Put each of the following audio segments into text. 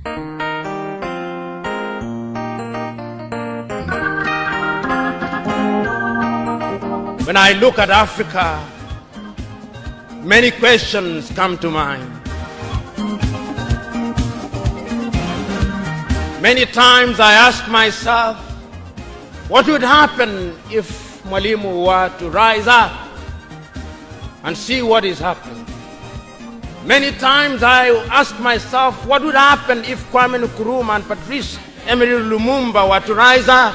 When I look at Africa, many questions come to mind. Many times I ask myself, what would happen if Mwalimu were to rise up and see what is happening? Many times I ask myself, what would happen if Kwame Nkrumah and Patrice Emery Lumumba were to rise up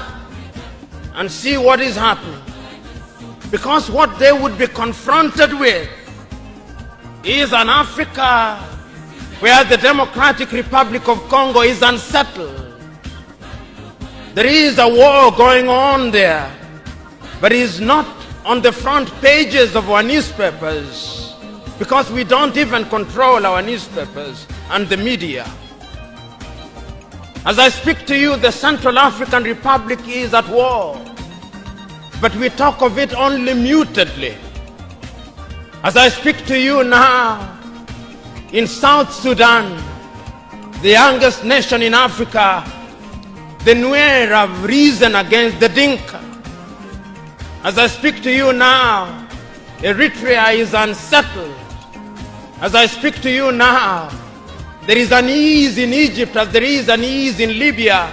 and see what is happening? Because what they would be confronted with is an Africa where the Democratic Republic of Congo is unsettled. There is a war going on there, but it is not on the front pages of our newspapers because we don't even control our newspapers and the media. As I speak to you, the Central African Republic is at war, but we talk of it only mutedly. As I speak to you now, in South Sudan, the youngest nation in Africa, the Nuer have risen against the Dinka. As I speak to you now, Eritrea is unsettled. As I speak to you now, there is an ease in Egypt as there is an ease in Libya.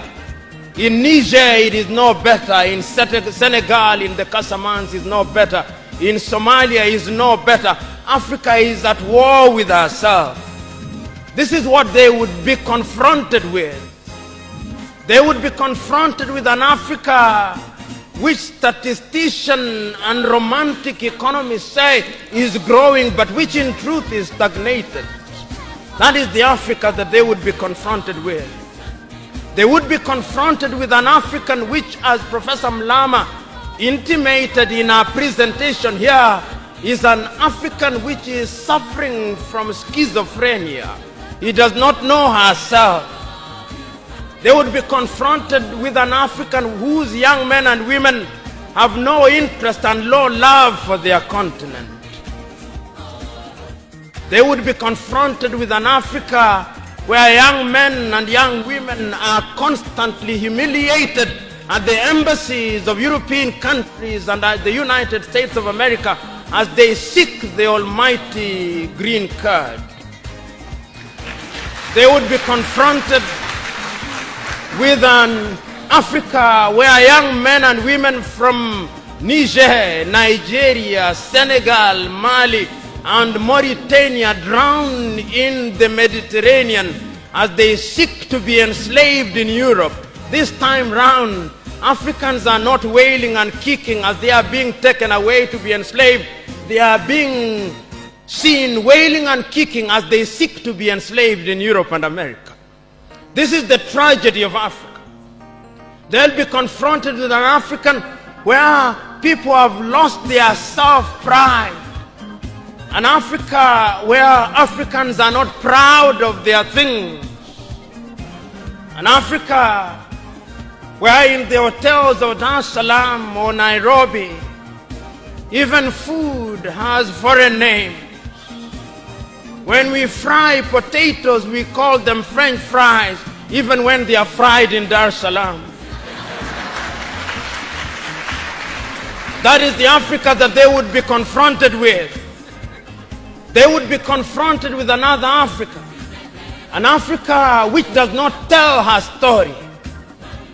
In Niger, it is no better. In Senegal, in the Casamance, is no better. In Somalia, is no better. Africa is at war with herself. This is what they would be confronted with. They would be confronted with an Africa which statistician and romantic economists say is growing, but which in truth is stagnated. That is the Africa that they would be confronted with. They would be confronted with an African which, as Professor Mlama intimated in our presentation here, is an African which is suffering from schizophrenia. He does not know herself. They would be confronted with an African whose young men and women have no interest and low love for their continent. They would be confronted with an Africa where young men and young women are constantly humiliated at the embassies of European countries and at the United States of America as they seek the almighty green card. They would be confronted with an Africa where young men and women from Niger, Nigeria, Senegal, Mali, and Mauritania drown in the Mediterranean as they seek to be enslaved in Europe. This time round, Africans are not wailing and kicking as they are being taken away to be enslaved. They are being seen wailing and kicking as they seek to be enslaved in Europe and America. This is the tragedy of Africa. They'll be confronted with an African where people have lost their self-pride. An Africa where Africans are not proud of their things. An Africa where in the hotels of Dar es Salaam or Nairobi, even food has foreign names. When we fry potatoes, we call them French fries, even when they are fried in Dar es Salaam. That is the Africa that they would be confronted with. They would be confronted with another Africa. An Africa which does not tell her story.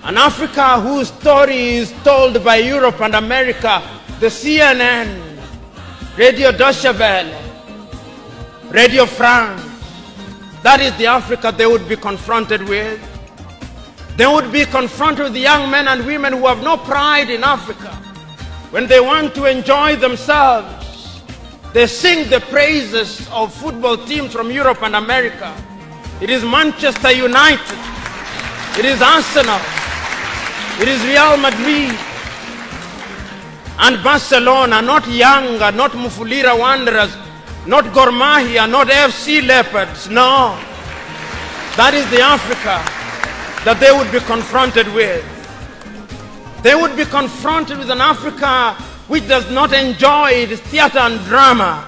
An Africa whose story is told by Europe and America, the CNN, Radio Deutsche Welle, Radio France. That is the Africa they would be confronted with. They would be confronted with the young men and women who have no pride in Africa. When they want to enjoy themselves, they sing the praises of football teams from Europe and America. It is Manchester United. It is Arsenal. It is Real Madrid and Barcelona, not Yanga, not Mufulira Wanderers, not Gor Mahia, not FC Leopards. No. That is the Africa that they would be confronted with. They would be confronted with an Africa which does not enjoy theater and drama.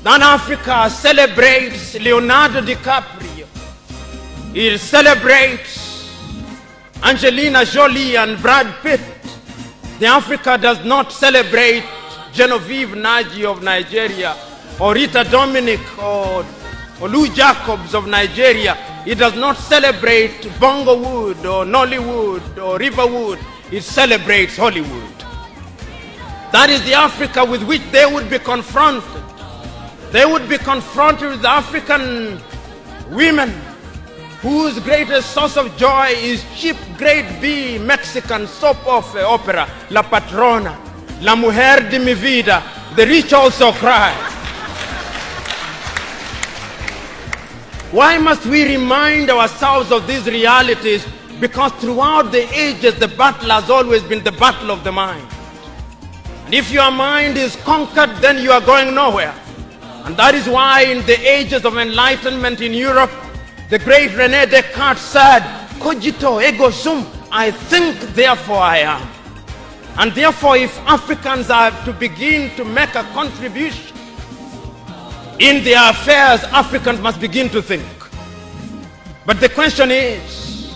That Africa celebrates Leonardo DiCaprio. It celebrates Angelina Jolie and Brad Pitt. The Africa does not celebrate Genevieve Naji of Nigeria, or Rita Dominic, or Lou Jacobs of Nigeria. It does not celebrate Bongowood or Nollywood or Riverwood. It celebrates Hollywood. That is the Africa with which they would be confronted. They would be confronted with African women whose greatest source of joy is cheap grade B Mexican soap opera, La Patrona, La Mujer de mi Vida, The Rich Also Cry. Why must we remind ourselves of these realities? Because throughout the ages, the battle has always been the battle of the mind. And if your mind is conquered, then you are going nowhere. And that is why in the ages of enlightenment in Europe, the great René Descartes said, cogito ergo sum, I think, therefore I am. And therefore, if Africans are to begin to make a contribution in their affairs, Africans must begin to think. But the question is,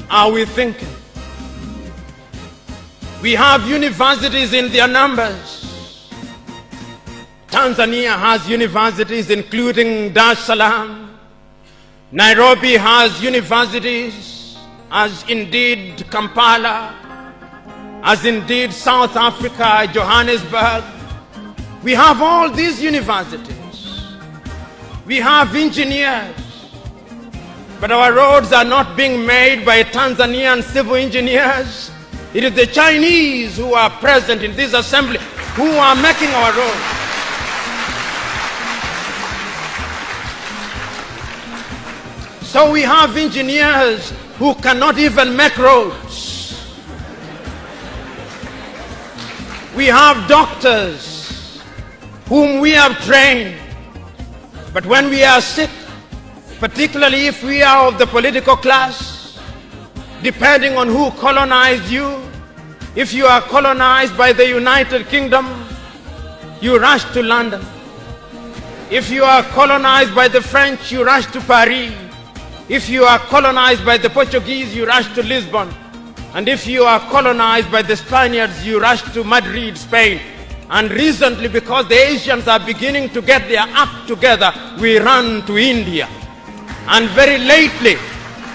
are we thinking? We have universities in their numbers. Tanzania has universities including Dar es Salaam. Nairobi has universities, as indeed Kampala, as indeed South Africa, Johannesburg. We have all these universities. We have engineers. But our roads are not being made by Tanzanian civil engineers. It is the Chinese who are present in this assembly who are making our roads. So we have engineers who cannot even make roads. We have doctors whom we have trained. But when we are sick, particularly if we are of the political class, depending on who colonized you, if you are colonized by the United Kingdom, you rush to London. If you are colonized by the French, you rush to Paris. If you are colonized by the Portuguese, you rush to Lisbon. And if you are colonized by the Spaniards, you rush to Madrid, Spain. And recently, because the Asians are beginning to get their act together, we run to India. And very lately,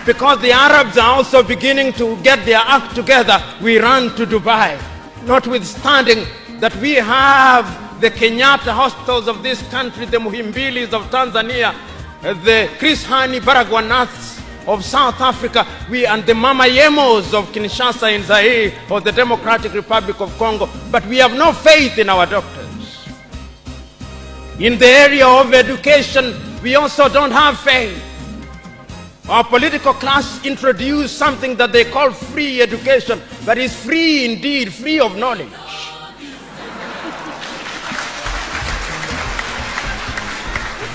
because the Arabs are also beginning to get their act together, we run to Dubai. Notwithstanding that we have the Kenyatta hospitals of this country, the Muhimbilis of Tanzania, the Chris Hani Baragwanaths of South Africa, and the Mama Yemos of Kinshasa in Zaire or the Democratic Republic of Congo, but we have no faith in our doctors. In the area of education, we also don't have faith. Our political class introduced something that they call free education, but is free indeed, free of knowledge.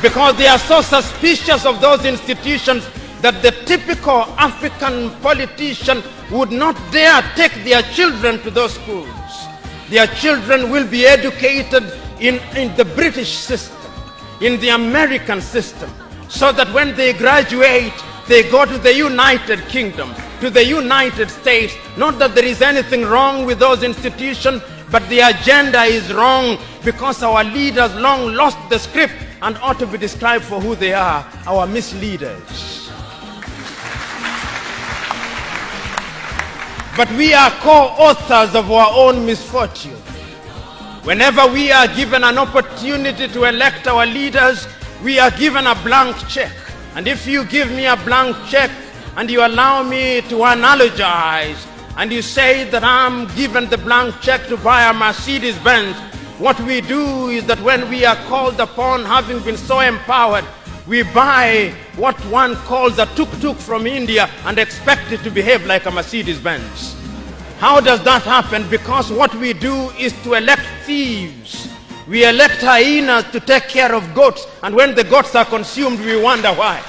Because they are so suspicious of those institutions that the typical African politician would not dare take their children to those schools. Their children will be educated in the British system, in the American system, so that when they graduate, they go to the United Kingdom, to the United States. Not that there is anything wrong with those institutions, but the agenda is wrong because our leaders long lost the script and ought to be described for who they are, our misleaders. But we are co-authors of our own misfortune. Whenever we are given an opportunity to elect our leaders, we are given a blank check. And if you give me a blank check and you allow me to analogize, and you say that I'm given the blank check to buy a Mercedes-Benz, what we do is that when we are called upon, having been so empowered, we buy what one calls a tuk-tuk from India and expect it to behave like a Mercedes-Benz. How does that happen? Because what we do is to elect thieves. We elect hyenas to take care of goats, and when the goats are consumed, we wonder why.